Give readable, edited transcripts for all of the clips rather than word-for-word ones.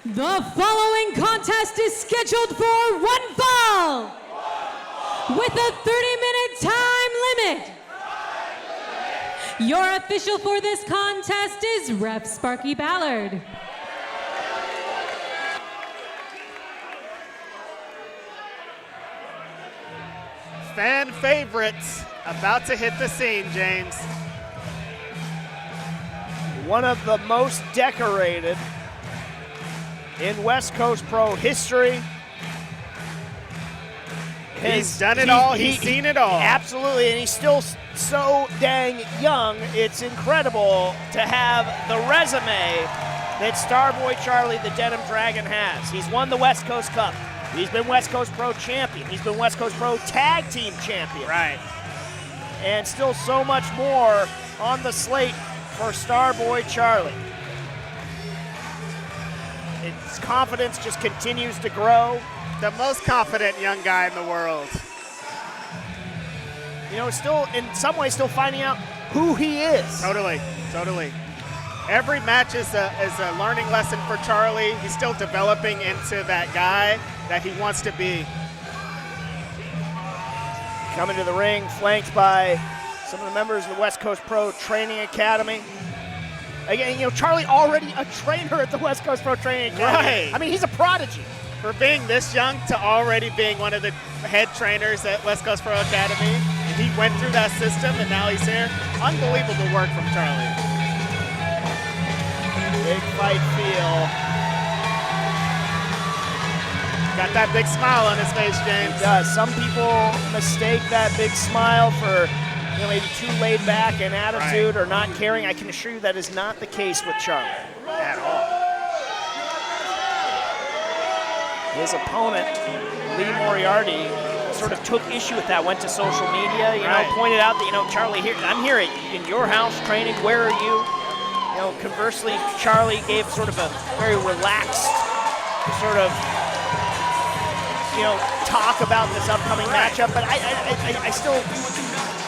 The following contest is scheduled for one fall with a 30-minute time limit. Your official for this contest is Ref Sparky Ballard. Fan favorites about to hit the scene, James. One of the most decorated in West Coast Pro history. He's done it all. He's seen it all. Absolutely, and he's still so dang young. It's incredible to have the resume that Starboy Charlie, the Denim Dragon, has. He's won the West Coast Cup. He's been West Coast Pro champion. He's been West Coast Pro tag team champion. Right. And still so much more on the slate for Starboy Charlie. His confidence just continues to grow. The most confident young guy in the world. You know, still, in some ways, still finding out who he is. Totally. Every match is a learning lesson for Charlie. He's still developing into that guy that he wants to be. Coming to the ring, flanked by some of the members of the West Coast Pro Training Academy. Again, you know, Charlie already a trainer at the West Coast Pro Training Academy. Right. I mean, he's a prodigy. For being this young to already being one of the head trainers at West Coast Pro Academy, he went through that system and now he's here. Unbelievable work from Charlie. Big fight feel. Got that big smile on his face, James. He does. Some people mistake that big smile for, you know, maybe too laid back in attitude or not caring. I can assure you that is not the case with Charlie at all. His opponent, Lee Moriarty, sort of took issue with that, went to social media, you know, pointed out that, you know, Charlie, here, I'm here in your house training, where are you? You know, conversely, Charlie gave sort of a very relaxed sort of, you know, talk about this upcoming matchup, but I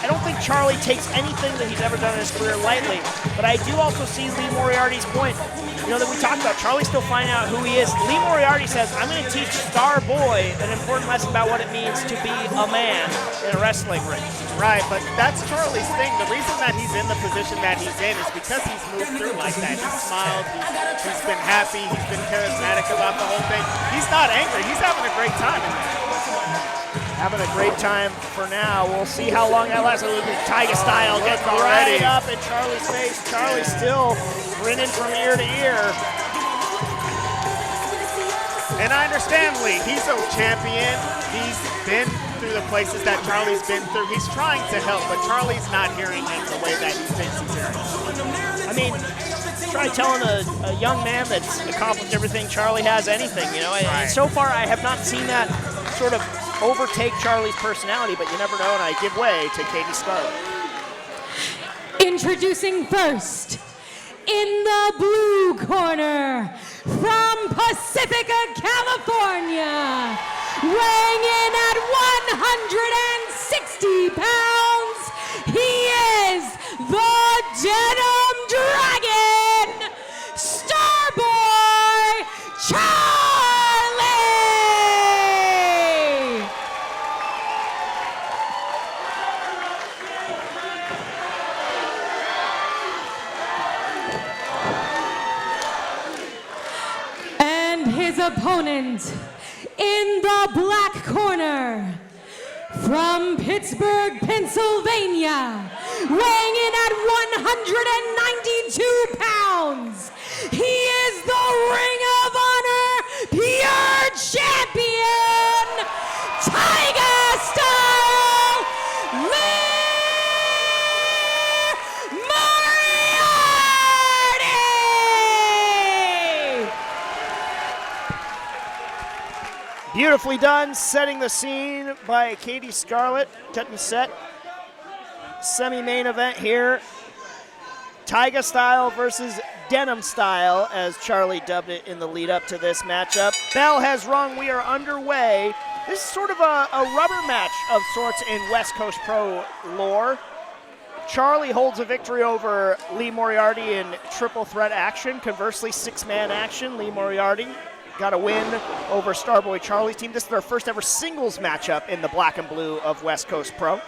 don't think Charlie takes anything that he's ever done in his career lightly, but I do also see Lee Moriarty's point, you know, that we talked about. Charlie still finding out who he is. Lee Moriarty says, I'm going to teach Starboy an important lesson about what it means to be a man in a wrestling ring. Right, but that's Charlie's thing. The reason that he's in the position that he's in is because he's moved through like that. He's smiled, he's been happy, he's been charismatic about the whole thing. He's not angry, he's having a great time in there. Having a great time for now. We'll see how long that lasts. Tiger style gets right up in Charlie's face. Charlie still grinning from ear to ear. And I understand Lee. He's a champion. He's been through the places that Charlie's been through. He's trying to help, but Charlie's not hearing it the way that he thinks he's hearing it. I mean, try telling a young man that's accomplished everything Charlie has anything, you know. And so far, I have not seen that sort of overtake Charlie's personality, but you never know, and I give way to Katie Scarlett. Introducing first, in the blue corner, from Pacifica, California, weighing in at 160 pounds, he is the Denim Dragon, Starboy Charlie! And his opponent in the black corner, from Pittsburgh, Pennsylvania, weighing in at 192 pounds, he is the Ring of Honor Pure Champion, Tiger Style, Lee Moriarty! Beautifully done, setting the scene by Katie Scarlett, cutting the set. Semi-main event here. Tiger Style versus Denim Style, as Charlie dubbed it in the lead up to this matchup. Bell has rung, we are underway. This is sort of a rubber match of sorts in West Coast Pro lore. Charlie holds a victory over Lee Moriarty in triple threat action. Conversely, 6-man action. Lee Moriarty got a win over Starboy Charlie's team. This is their first ever singles matchup in the black and blue of West Coast Pro.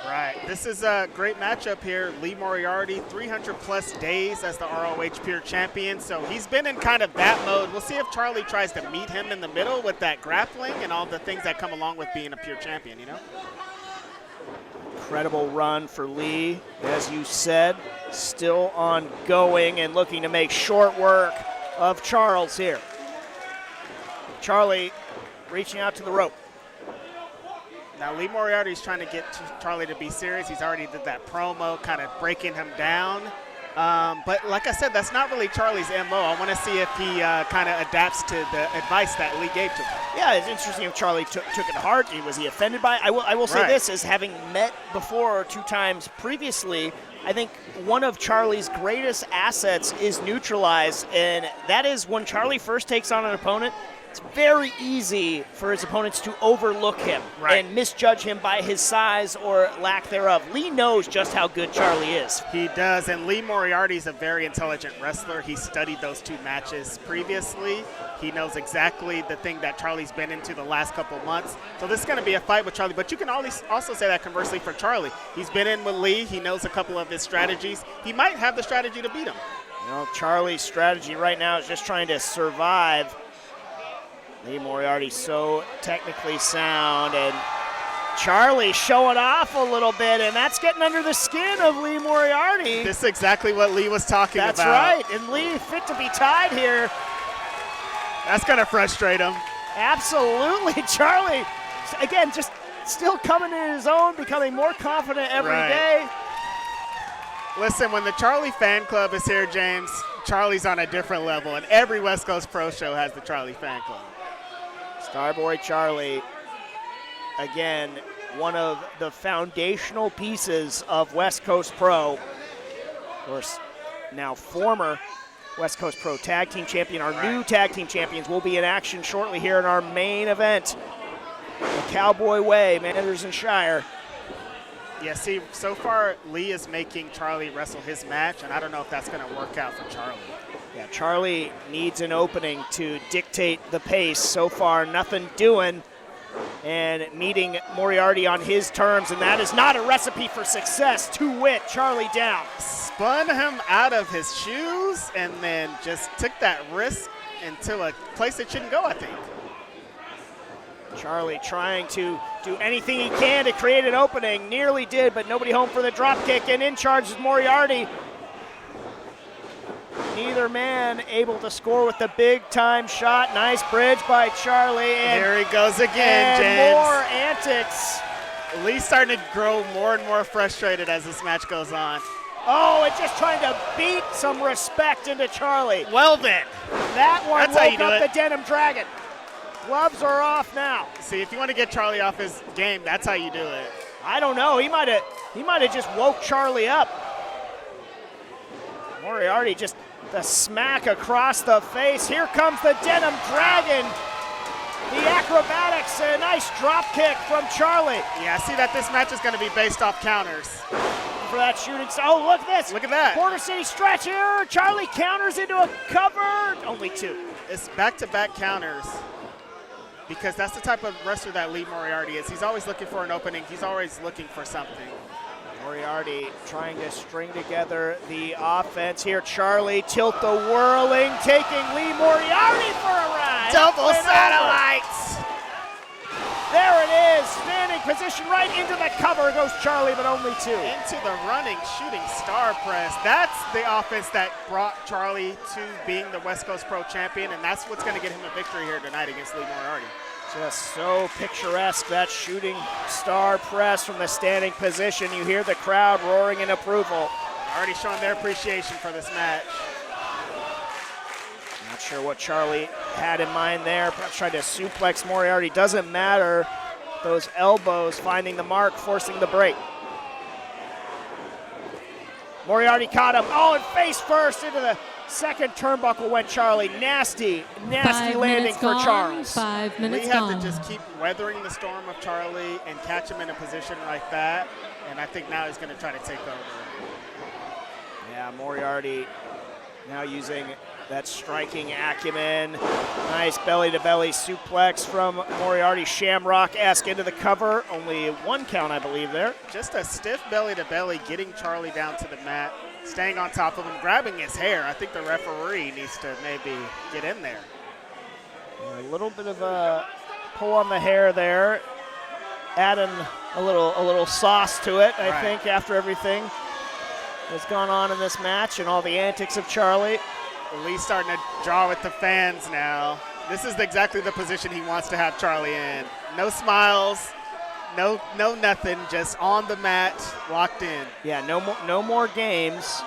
Right. This is a great matchup here. Lee Moriarty, 300-plus days as the ROH Pure Champion, so he's been in kind of that mode. We'll see if Charlie tries to meet him in the middle with that grappling and all the things that come along with being a Pure Champion, you know? Incredible run for Lee, as you said, still ongoing and looking to make short work of Charles here. Charlie reaching out to the rope. Now, Lee Moriarty's trying to get Charlie to be serious. He's already did that promo, kind of breaking him down. But like I said, that's not really Charlie's MO. I want to see if he kind of adapts to the advice that Lee gave to him. Yeah, it's interesting if Charlie took it to heart. Was he offended by it? I will say this, as having met before 2 times previously, I think one of Charlie's greatest assets is neutralize, and that is when Charlie first takes on an opponent, it's very easy for his opponents to overlook him and misjudge him by his size or lack thereof. Lee knows just how good Charlie is. He does, and Lee Moriarty's a very intelligent wrestler. He studied those 2 matches previously. He knows exactly the thing that Charlie's been into the last couple months. So this is going to be a fight with Charlie, but you can also say that conversely for Charlie. He's been in with Lee. He knows a couple of his strategies. He might have the strategy to beat him. You know, Charlie's strategy right now is just trying to survive. Lee Moriarty so technically sound, and Charlie showing off a little bit, and that's getting under the skin of Lee Moriarty. This is exactly what Lee was talking about. That's right, and Lee fit to be tied here. That's going to frustrate him. Absolutely. Charlie, again, just still coming in his own, becoming more confident every day. Listen, when the Charlie fan club is here, James, Charlie's on a different level, and every West Coast Pro show has the Charlie fan club. Starboy Charlie, again, one of the foundational pieces of West Coast Pro. Of course, now former West Coast Pro Tag Team Champion. Our new Tag Team Champions will be in action shortly here in our main event. The Cowboy Way, Manders and Shire. Yeah, see, so far Lee is making Charlie wrestle his match, and I don't know if that's going to work out for Charlie. Yeah, Charlie needs an opening to dictate the pace. So far, nothing doing, and meeting Moriarty on his terms, and that is not a recipe for success. To wit, Charlie down. Spun him out of his shoes and then just took that risk into a place it shouldn't go, I think. Charlie trying to do anything he can to create an opening. Nearly did, but nobody home for the drop kick, and in charge is Moriarty. Neither man able to score with the big-time shot. Nice bridge by Charlie. And here he goes again, and James. More antics. Lee's starting to grow more and more frustrated as this match goes on. Oh, and just trying to beat some respect into Charlie. Well then. That one That's woke up the Denim Dragon. Gloves are off now. See, if you want to get Charlie off his game, that's how you do it. I don't know. He might have just woke Charlie up. Moriarty just the smack across the face. Here comes the Denim Dragon. The acrobatics, a nice drop kick from Charlie. Yeah, I see that this match is going to be based off counters. For that shooting star. Oh, look at this. Look at that. Border City stretch here. Charlie counters into a cover. Only 2. It's back-to-back counters because that's the type of wrestler that Lee Moriarty is. He's always looking for an opening. He's always looking for something. Moriarty trying to string together the offense here. Charlie tilt the whirling, taking Lee Moriarty for a ride. Double satellites. There it is, standing position right into the cover goes Charlie, but only 2. Into the running, shooting star press. That's the offense that brought Charlie to being the West Coast Pro Champion, and that's what's going to get him a victory here tonight against Lee Moriarty. Just so picturesque, that shooting star press from the standing position. You hear the crowd roaring in approval. Already showing their appreciation for this match. Not sure what Charlie had in mind there. Perhaps tried to suplex Moriarty. Doesn't matter. Those elbows finding the mark, forcing the break. Moriarty caught him. Oh, and face first into the second turnbuckle went Charlie. Nasty landing for Charles. 5 minutes Lee had gone. to just keep weathering the storm of Charlie and catch him in a position like that. And I think now he's going to try to take over. Yeah, Moriarty now using that striking acumen. Nice belly-to-belly suplex from Moriarty, Shamrock-esque into the cover. Only 1 count, I believe, there. Just a stiff belly-to-belly, getting Charlie down to the mat, staying on top of him, grabbing his hair. I think the referee needs to maybe get in there. A little bit of a pull on the hair there, adding a little sauce to it, I think, after everything that's gone on in this match and all the antics of Charlie. Lee's starting to draw with the fans now. This is exactly the position he wants to have Charlie in. No smiles, no nothing, just on the mat, locked in. Yeah, no more games.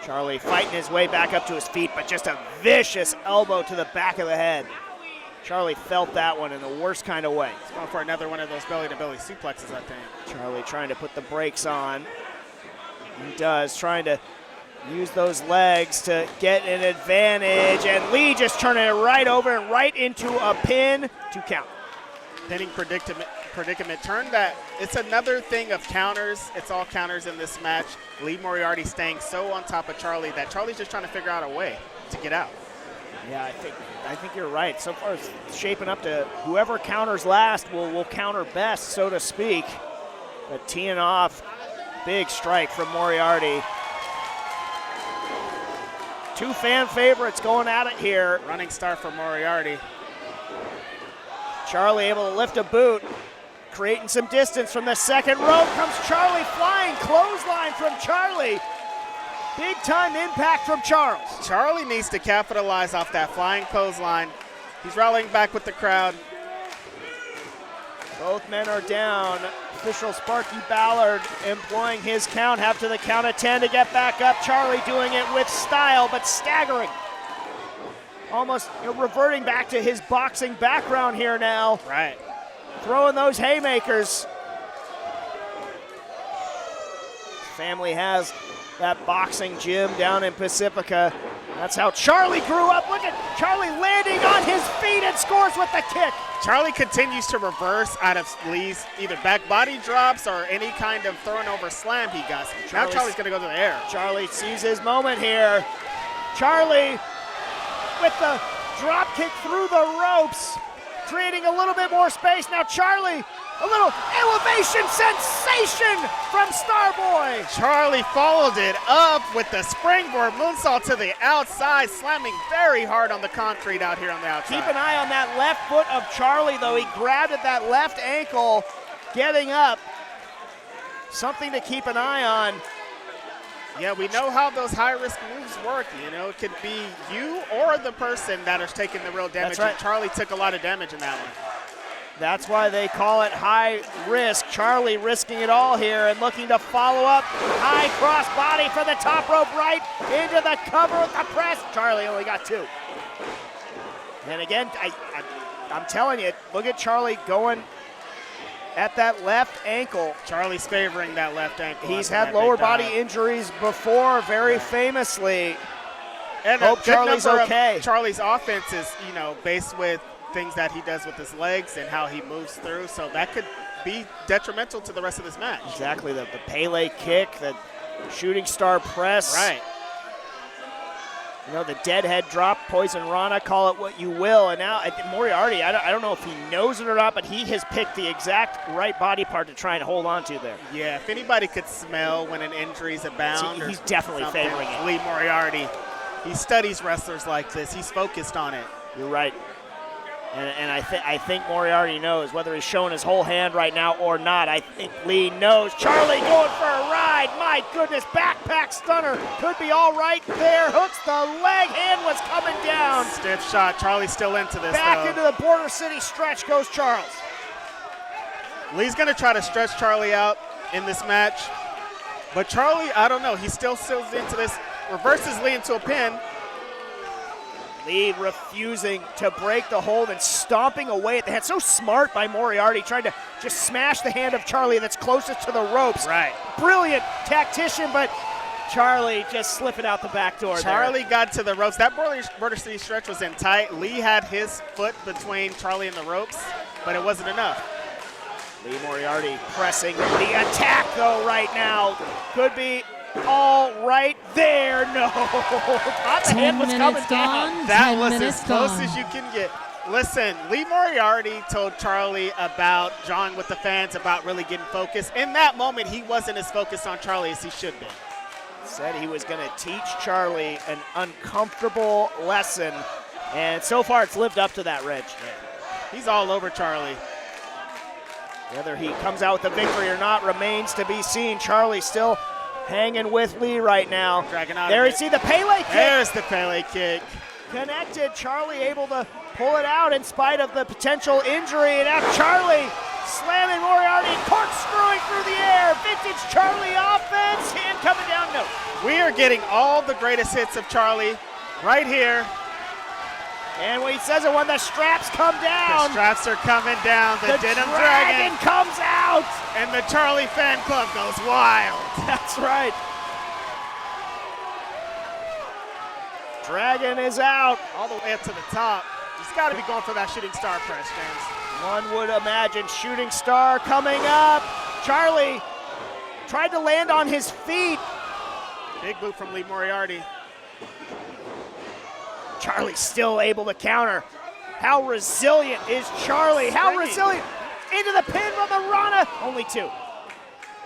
Charlie fighting his way back up to his feet, but just a vicious elbow to the back of the head. Charlie felt that one in the worst kind of way. He's going for another one of those belly-to-belly suplexes, I think. Charlie trying to put the brakes on. He does, trying to use those legs to get an advantage, and Lee just turning it right over and right into a pin. 2 count. Pinning predicament. Turn that. It's another thing of counters. It's all counters in this match. Lee Moriarty staying so on top of Charlie that Charlie's just trying to figure out a way to get out. Yeah, I think you're right. So far it's shaping up to whoever counters last will counter best, so to speak. But teeing off, big strike from Moriarty. 2 fan favorites going at it here. Running start for Moriarty. Charlie able to lift a boot, creating some distance from the second rope. Comes Charlie flying, clothesline from Charlie. Big time impact from Charles. Charlie needs to capitalize off that flying clothesline. He's rallying back with the crowd. Both men are down. Official Sparky Ballard employing his count, have to the count of 10 to get back up. Charlie doing it with style, but staggering. Almost reverting back to his boxing background here now. Right. Throwing those haymakers. Family has that boxing gym down in Pacifica. That's how Charlie grew up. Look at Charlie landing on his feet and scores with the kick. Charlie continues to reverse out of Lee's either back body drops or any kind of throwing over slam he got. Now Charlie's going to go to the air. Charlie sees his moment here. Charlie with the drop kick through the ropes, creating a little bit more space. Now Charlie, a little elevation sensation from Starboy. Charlie followed it up with the springboard moonsault to the outside, slamming very hard on the concrete out here on the outside. Keep an eye on that left foot of Charlie, though. He grabbed at that left ankle, getting up. Something to keep an eye on. Yeah, we know how those high-risk moves work. It could be you or the person that is taking the real damage. That's right. And Charlie took a lot of damage in that one. That's why they call it high risk. Charlie risking it all here and looking to follow up. High cross body for the top rope right into the cover with the press. Charlie only got 2. And again, I'm telling you, look at Charlie going at that left ankle. Charlie's favoring that left ankle. He's had lower body injuries before, very famously. And hope Charlie's okay. Charlie's offense is, based with things that he does with his legs and how he moves through, so that could be detrimental to the rest of this match. Exactly, the Pele kick, the shooting star press. Right. The deadhead drop, Poison Rana, call it what you will. And now Moriarty, I don't know if he knows it or not, but he has picked the exact right body part to try and hold on to there. Yeah, if anybody could smell when an injury's abound. He's definitely favoring it. Lee Moriarty, he studies wrestlers like this. He's focused on it. You're right. And I think Moriarty knows, whether he's showing his whole hand right now or not. I think Lee knows. Charlie going for a ride. My goodness, backpack stunner. Could be all right there. Hooks the leg. Hand was coming down. Stiff shot. Charlie's still into this, Back into the Border City stretch goes Charles. Lee's going to try to stretch Charlie out in this match. But Charlie, I don't know. He still into this. Reverses Lee into a pin. Lee refusing to break the hold and stomping away at the hand. So smart by Moriarty, trying to just smash the hand of Charlie that's closest to the ropes. Right. Brilliant tactician, but Charlie just slipping out the back door. Charlie got to the ropes. That Border City stretch was in tight. Lee had his foot between Charlie and the ropes, but it wasn't enough. Lee Moriarty pressing the attack, though, right now. Could be all right there. No, thought the 10 hand was coming minutes down. gone. That 10 was as minutes close gone. as you can get. Listen, Lee Moriarty told Charlie about John with the fans about really getting focused. In that moment, he wasn't as focused on Charlie as he should be. Said he was going to teach Charlie an uncomfortable lesson, and so far it's lived up to that, Reg. He's all over Charlie. Whether he comes out with a victory or not remains to be seen. Charlie still hanging with Lee right now. Dragging out There of you it. see the Pele kick. There's the Pele kick. Connected. Charlie able to pull it out in spite of the potential injury. And now Charlie slamming Moriarty, corkscrewing through the air. Vintage Charlie offense. Hand coming down. No. We are getting all the greatest hits of Charlie right here. And when he says it, when the straps come The down, straps are coming down. The Denim dragon Dragon comes out. and the Charlie fan club goes wild. That's right. Dragon is out. All the way up to the top. He's got to be going for that shooting star press, James. One would imagine shooting star coming up. Charlie tried to land on his feet. Big boot from Lee Moriarty. Charlie still able to counter. How resilient is Charlie? How Swinging. resilient? Into the pin from the Rana. Only two.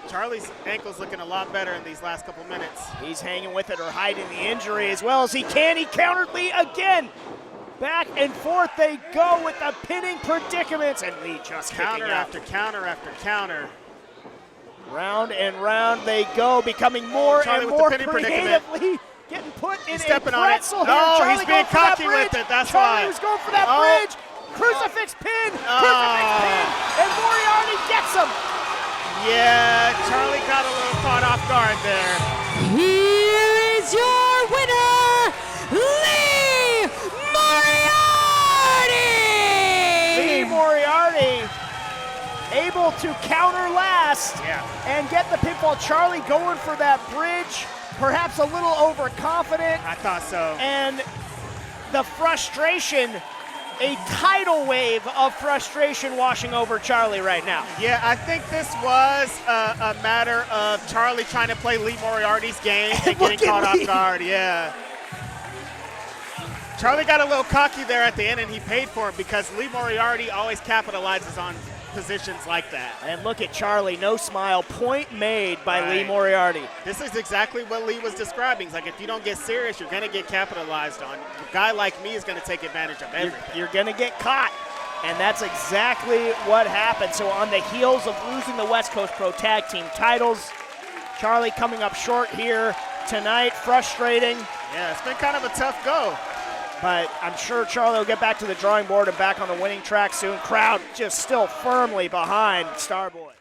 Charlie's ankle's looking a lot better in these last couple minutes. He's hanging with it or hiding the injury as well as he can. He countered Lee again. Back and forth they go with the pinning predicaments. And Lee just Counter kicking out. after counter after counter. Round and round they go, becoming more Charlie and with the more pinning predicament. creatively. Getting put in He's a stepping on it. pretzel here. Oh, Charlie he's being going for that cocky with bridge. it, that's Charlie why. was going for that Oh. bridge. Crucifix pin. Crucifix pin. And Moriarty gets him. Yeah, Charlie got a little caught off guard there. Here is your winner, Lee Lee Moriarty! Moriarty able to counter last Yeah. and get the pinfall. Charlie going for that bridge, perhaps a little overconfident, I thought so. and the frustration, a tidal wave of frustration washing over Charlie right now. Yeah, I think this was a matter of Charlie trying to play Lee Moriarty's game and Look getting caught at off Lee. guard. Yeah. Charlie got a little cocky there at the end, and he paid for it because Lee Moriarty always capitalizes on positions like that. And look at Charlie, no smile, point made by Lee Right. Moriarty. This is exactly what Lee was describing. He's like, if you don't get serious, you're going to get capitalized on. A guy like me is going to take advantage of everything. You're going to get caught. And that's exactly what happened. So on the heels of losing the West Coast Pro Tag Team titles, Charlie coming up short here tonight, frustrating. Yeah, it's been kind of a tough go. But I'm sure Charlie will get back to the drawing board and back on the winning track soon. Crowd just still firmly behind Starboy.